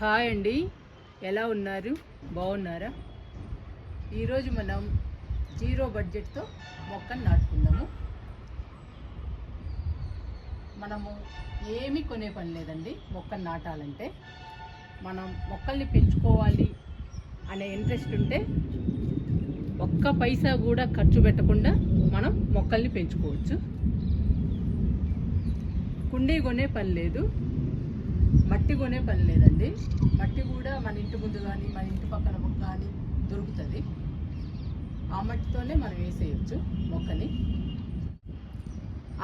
Hi అండి, ఎలా ఉన్నారు? బాగున్నారా? ఈరోజు మనం జీరో బడ్జెట్తో మొక్కను నాటుకుందాము. మనము ఏమీ కొనే పని లేదండి. మొక్కను నాటాలంటే మనం మొక్కల్ని పెంచుకోవాలి అనే ఇంట్రెస్ట్ ఉంటే ఒక్క పైసా కూడా ఖర్చు పెట్టకుండా మనం మొక్కల్ని పెంచుకోవచ్చు. కుండీ కొనే పని లేదు, మట్టి కొనే పని లేదండి. మట్టి కూడా మన ఇంటి ముందు కానీ మన ఇంటి పక్కన కానీ దొరుకుతుంది. ఆ మట్టితోనే మనం వేసేయచ్చు మొక్కని.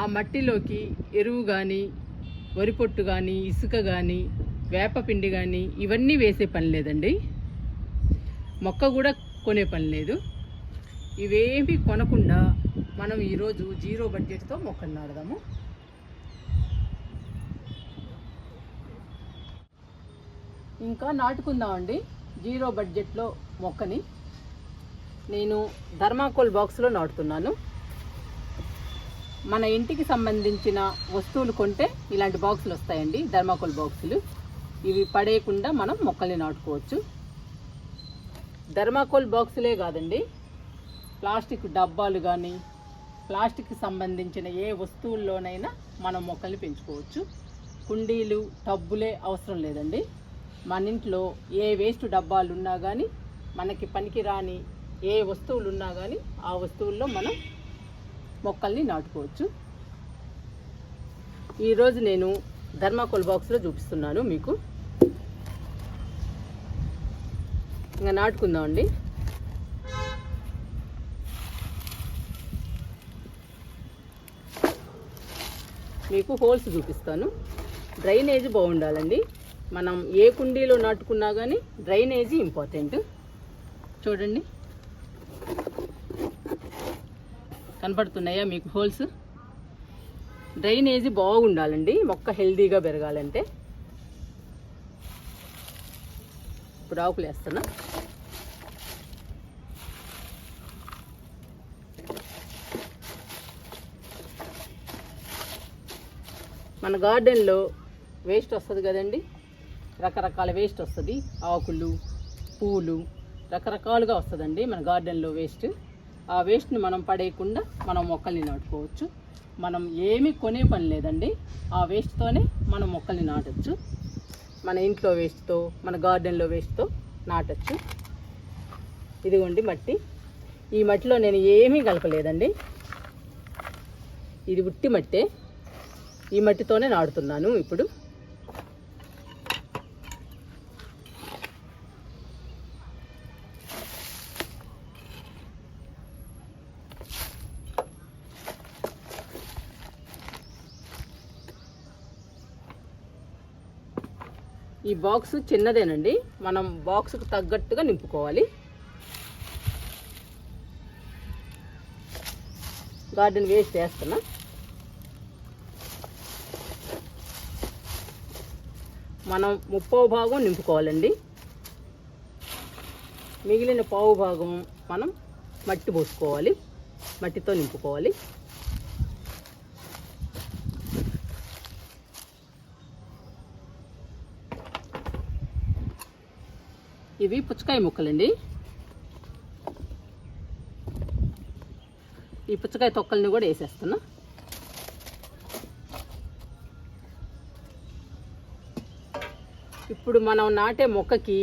ఆ మట్టిలోకి ఎరువు కానీ, వరి పొట్టు కానీ, ఇసుక కానీ, వేపపిండి కానీ ఇవన్నీ వేసే పని లేదండి. మొక్క కూడా కొనే పని లేదు. ఇవేమీ కొనకుండా మనం ఈరోజు జీరో బడ్జెట్తో మొక్కను నాడదాము. ఇంకా నాటుకుందామండి జీరో బడ్జెట్లో మొక్కని. నేను థర్మాకోల్ బాక్స్లో నాటుతున్నాను. మన ఇంటికి సంబంధించిన వస్తువులు కొంటే ఇలాంటి బాక్సులు వస్తాయండి, థర్మాకోల్ బాక్సులు. ఇవి పడేయకుండా మనం మొక్కల్ని నాటుకోవచ్చు. థర్మాకోల్ బాక్సులే కాదండి, ప్లాస్టిక్ డబ్బాలు కానీ, ప్లాస్టిక్కి సంబంధించిన ఏ వస్తువుల్లోనైనా మనం మొక్కల్ని పెంచుకోవచ్చు. కుండీలు, టబ్బులే అవసరం లేదండి. మన ఇంట్లో ఏ వేస్ట్ డబ్బాలు ఉన్నా కానీ, మనకి పనికిరాని ఏ వస్తువులు ఉన్నా కానీ ఆ వస్తువుల్లో మనం మొక్కల్ని నాటుకోవచ్చు. ఈరోజు నేను థర్మాకోల్ బాక్స్లో చూపిస్తున్నాను మీకు. ఇంకా నాటుకుందామండి. మీకు హోల్స్ చూపిస్తాను. డ్రైనేజ్ బాగుండాలండి. మనం ఏ కుండీలో నాటుకున్నా కానీ డ్రైనేజీ ఇంపార్టెంట్. చూడండి, కనపడుతున్నాయా మీకు హోల్స్? డ్రైనేజీ బాగుండాలండి మొక్క హెల్దీగా పెరగాలంటే. ఇప్పుడు ఆకులు వేస్తున్నా. మన గార్డెన్లో వేస్ట్ వస్తుంది కదండి, రకరకాల వేస్ట్ వస్తుంది. ఆకులు, పూలు రకరకాలుగా వస్తుందండి మన గార్డెన్లో వేస్ట్. ఆ వేస్ట్ని మనం పడేయకుండా మనం మొక్కల్ని నాటుకోవచ్చు. మనం ఏమీ కొనే పని లేదండి, ఆ వేస్ట్తోనే మనం మొక్కల్ని నాటచ్చు. మన ఇంట్లో వేస్ట్తో, మన గార్డెన్లో వేస్ట్తో నాటచ్చు. ఇదిగోండి మట్టి. ఈ మట్టిలో నేను ఏమీ కలపలేదండి, ఇది ఉట్టి మట్టే. ఈ మట్టితోనే నాటుతున్నాను ఇప్పుడు. ఈ బాక్స్ చిన్నదేనండి, మనం బాక్స్కు తగ్గట్టుగా నింపుకోవాలి. గార్డెన్ వేస్ట్ వేస్తున్నా. మనం 30 భాగం నింపుకోవాలండి. మిగిలిన పావు భాగం మనం మట్టి పోసుకోవాలి, మట్టితో నింపుకోవాలి. ఇవి పుచ్చకాయ ముక్కలండి. ఈ పుచ్చకాయ తొక్కల్ని కూడా వేసేస్తున్నా. ఇప్పుడు మనం నాటే మొక్కకి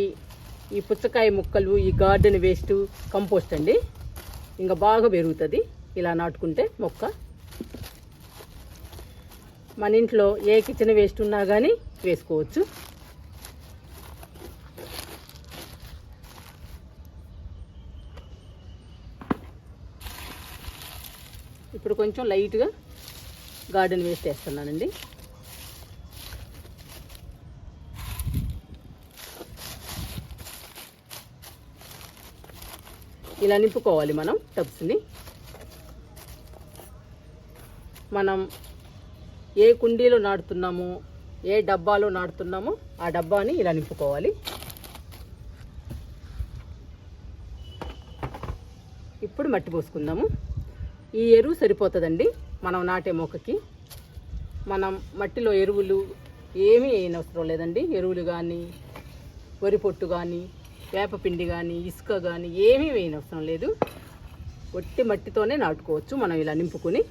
ఈ పుచ్చకాయ ముక్కలు, ఈ గార్డెన్ వేస్ట్ కంపోస్ట్ అండి. ఇంకా బాగా పెరుగుతుంది ఇలా నాటుకుంటే మొక్క. మన ఇంట్లో ఏ కిచెన్ వేస్ట్ ఉన్నా కానీ వేసుకోవచ్చు. ఇప్పుడు కొంచెం లైట్గా గార్డెన్ వేస్ట్ వేస్తున్నానండి. ఇలా నింపుకోవాలి మనం టబ్స్ని. మనం ఏ కుండీలో నాటుతున్నామో, ఏ డబ్బాలో నాటుతున్నామో ఆ డబ్బాని ఇలా నింపుకోవాలి. ఇప్పుడు మట్టి పోసుకుందాము. ఈ ఎరువు సరిపోతుందండి మనం నాటే మొక్కకి. మనం మట్టిలో ఎరువులు ఏమీ వేయనవసరం లేదండి. ఎరువులు కానీ వరి పొట్టు కానీ వేపపిండి కానీ ఇసుక కానీ ఏమీ వేయనవసరం లేదు. ఒట్టి మట్టితోనే నాటుకోవచ్చు. మనం ఇలా నింపుకొని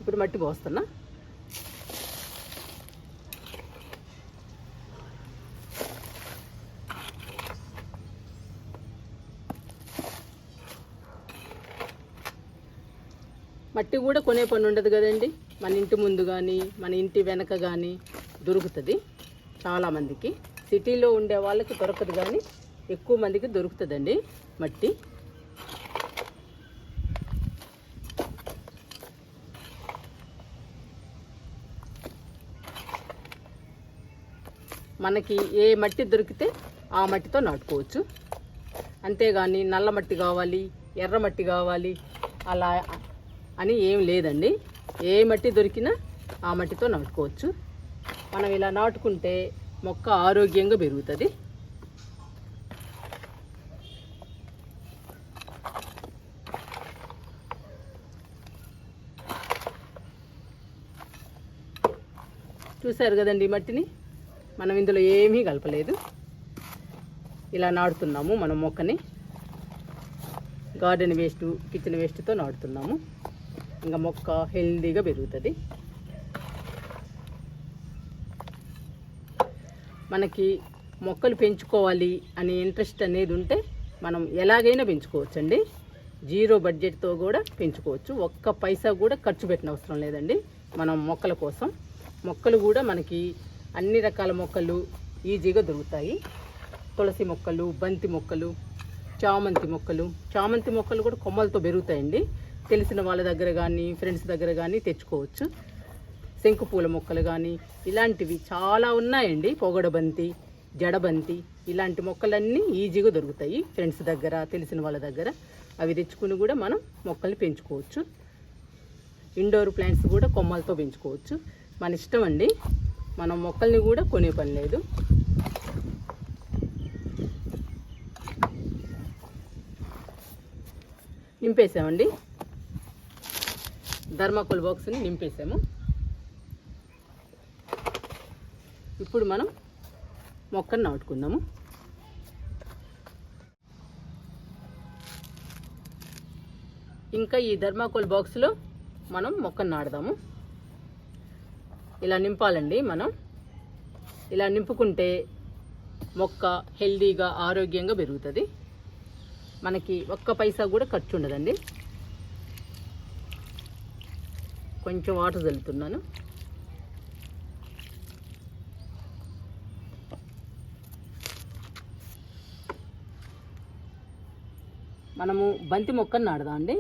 ఇప్పుడు మట్టి పోస్తున్నా. మట్టి కూడా కొనే పని ఉండదు కదండి. మన ఇంటి ముందు కానీ మన ఇంటి వెనక కానీ దొరుకుతుంది. చాలామందికి సిటీలో ఉండే వాళ్ళకి దొరకదు, కానీ ఎక్కువ మందికి దొరుకుతుందండి మట్టి. మనకి ఏ మట్టి దొరికితే ఆ మట్టితో నాటుకోవచ్చు. అంతేగాని నల్ల మట్టి కావాలి, ఎర్ర మట్టి కావాలి అలా అని ఏం లేదండి. ఏ మట్టి దొరికినా ఆ మట్టితో నాటుకోవచ్చు. మనం ఇలా నాటుకుంటే మొక్క ఆరోగ్యంగా పెరుగుతుంది. చూసారు కదండి, ఈ మట్టిని మనం ఇందులో ఏమీ కలపలేదు. ఇలా నాటుతున్నాము మనం మొక్కని. గార్డెన్ వేస్ట్, కిచెన్ వేస్ట్తో నాటుతున్నాము. ఇంకా మొక్క హెల్దీగా పెరుగుతుంది. మనకి మొక్కలు పెంచుకోవాలి అనే ఇంట్రెస్ట్ అనేది ఉంటే మనం ఎలాగైనా పెంచుకోవచ్చండి. జీరో బడ్జెట్తో కూడా పెంచుకోవచ్చు. ఒక్క పైసా కూడా ఖర్చు పెట్టిన అవసరం లేదండి మనం మొక్కల కోసం. మొక్కలు కూడా మనకి అన్ని రకాల మొక్కలు ఈజీగా దొరుకుతాయి. తులసి మొక్కలు, బంతి మొక్కలు, చామంతి మొక్కలు. చామంతి మొక్కలు కూడా కొమ్మలతో పెరుగుతాయండి. తెలిసిన వాళ్ళ దగ్గర కానీ ఫ్రెండ్స్ దగ్గర కానీ తెచ్చుకోవచ్చు. శంకుపూల మొక్కలు కానీ ఇలాంటివి చాలా ఉన్నాయండి. పొగడబంతి, జడబంతి ఇలాంటి మొక్కలన్నీ ఈజీగా దొరుకుతాయి ఫ్రెండ్స్ దగ్గర, తెలిసిన వాళ్ళ దగ్గర. అవి తెచ్చుకుని కూడా మనం మొక్కల్ని పెంచుకోవచ్చు. ఇండోర్ ప్లాంట్స్ కూడా కొమ్మలతో పెంచుకోవచ్చు. మన ఇష్టం అండి. మనం మొక్కల్ని కూడా కొనే పని లేదు. నింపేసామండి. థర్మాకోల్ బాక్స్ని నింపేసాము. ఇప్పుడు మనం మొక్కను నాటుకుందాము. ఇంకా ఈ థర్మాకోల్ బాక్స్లో మనం మొక్కను నాటుదాము. ఇలా నింపాలండి మనం. ఇలా నింపుకుంటే మొక్క హెల్దీగా ఆరోగ్యంగా పెరుగుతుంది. మనకి ఒక్క పైసా కూడా ఖర్చు ఉండదండి. కొంచెం వాటర్ చల్లుతున్నాను. మనము బంతి మొక్కను నాటుదాం అండి.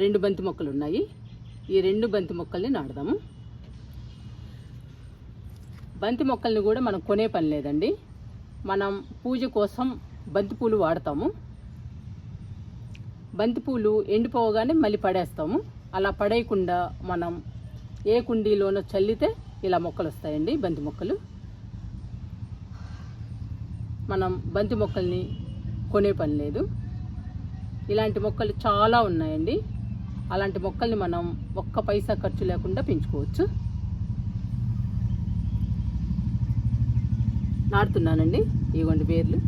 రెండు బంతి మొక్కలు ఉన్నాయి. ఈ రెండు బంతి మొక్కల్ని నాటుదాము. బంతి మొక్కల్ని కూడా మనం కొనే పని లేదండి. మనం పూజ కోసం బంతిపూలు వాడతాము. బంతిపూలు ఎండిపోగానే మళ్ళీ పడేస్తాము. అలా పడేయకుండా మనం ఏ కుండీలోనో చల్లితే ఇలా మొక్కలు వస్తాయండి, బంతి మొక్కలు. మనం బంతి మొక్కల్ని కొనే పని లేదు. ఇలాంటి మొక్కలు చాలా ఉన్నాయండి. అలాంటి మొక్కల్ని మనం ఒక్క పైసా ఖర్చు లేకుండా పెంచుకోవచ్చు. నాటుతున్నానండి. ఇవ్వండి వేర్లు.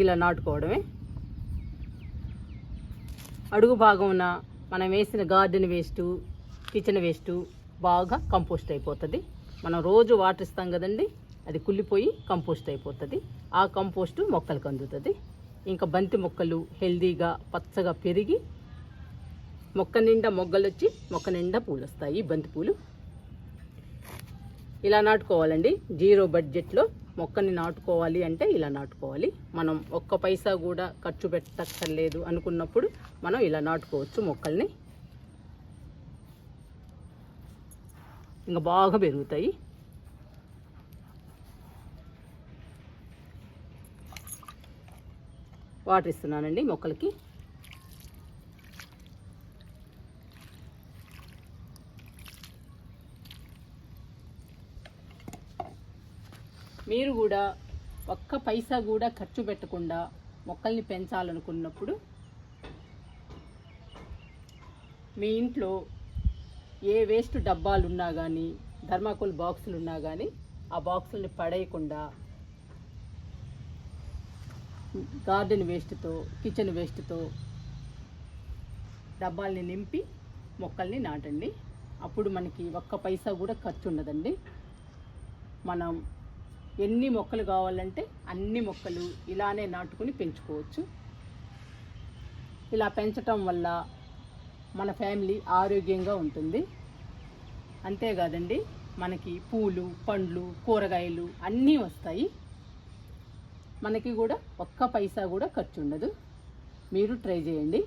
ఇలా నాటుకోవడమే. అడుగు భాగమున మనం వేసిన గార్డెన్ వేస్ట్, కిచెన్ వేస్ట్ బాగా కంపోస్ట్ అయిపోతుంది. మనం రోజు వాటర్ ఇస్తాం కదండి, అది కుళ్ళిపోయి కంపోస్ట్ అయిపోతుంది. ఆ కంపోస్టు మొక్కలకు అందుతుంది. ఇంకా బంతి మొక్కలు హెల్దీగా పచ్చగా పెరిగి మొక్క నిండా మొగ్గలు వచ్చి మొక్క నిండా పూలు వస్తాయి, బంతి పూలు. ఇలా నాటుకోవాలండి. జీరో బడ్జెట్లో మొక్కని నాటుకోవాలి అంటే ఇలా నాటుకోవాలి. మనం ఒక్క పైసా కూడా ఖర్చు పెట్టక్కర్లేదు అనుకున్నప్పుడు మనం ఇలా నాటుకోవచ్చు మొక్కల్ని. ఇంకా బాగా పెరుగుతాయి. వాటర్ ఇస్తున్నానండి మొక్కలకి. మీరు కూడా ఒక్క పైసా కూడా ఖర్చు పెట్టకుండా మొక్కల్ని పెంచాలనుకున్నప్పుడు మీ ఇంట్లో ఏ వేస్ట్ డబ్బాలు ఉన్నా కానీ, థర్మాకోల్ బాక్సులు ఉన్నా కానీ ఆ బాక్సుల్ని పడేయకుండా గార్డెన్ వేస్ట్తో, కిచెన్ వేస్ట్తో డబ్బాల్ని నింపి మొక్కల్ని నాటండి. అప్పుడు మనకి ఒక్క పైసా కూడా ఖర్చు ఉండదండి. మనం ఎన్ని మొక్కలు కావాలంటే అన్ని మొక్కలు ఇలానే నాటుకుని పెంచుకోవచ్చు. ఇలా పెంచటం వల్ల మన ఫ్యామిలీ ఆరోగ్యంగా ఉంటుంది. అంతేకాదండి, మనకి పూలు, పండ్లు, కూరగాయలు అన్నీ వస్తాయి. మనకి కూడా ఒక్క పైసా కూడా ఖర్చు ఉండదు. మీరు ట్రై చేయండి.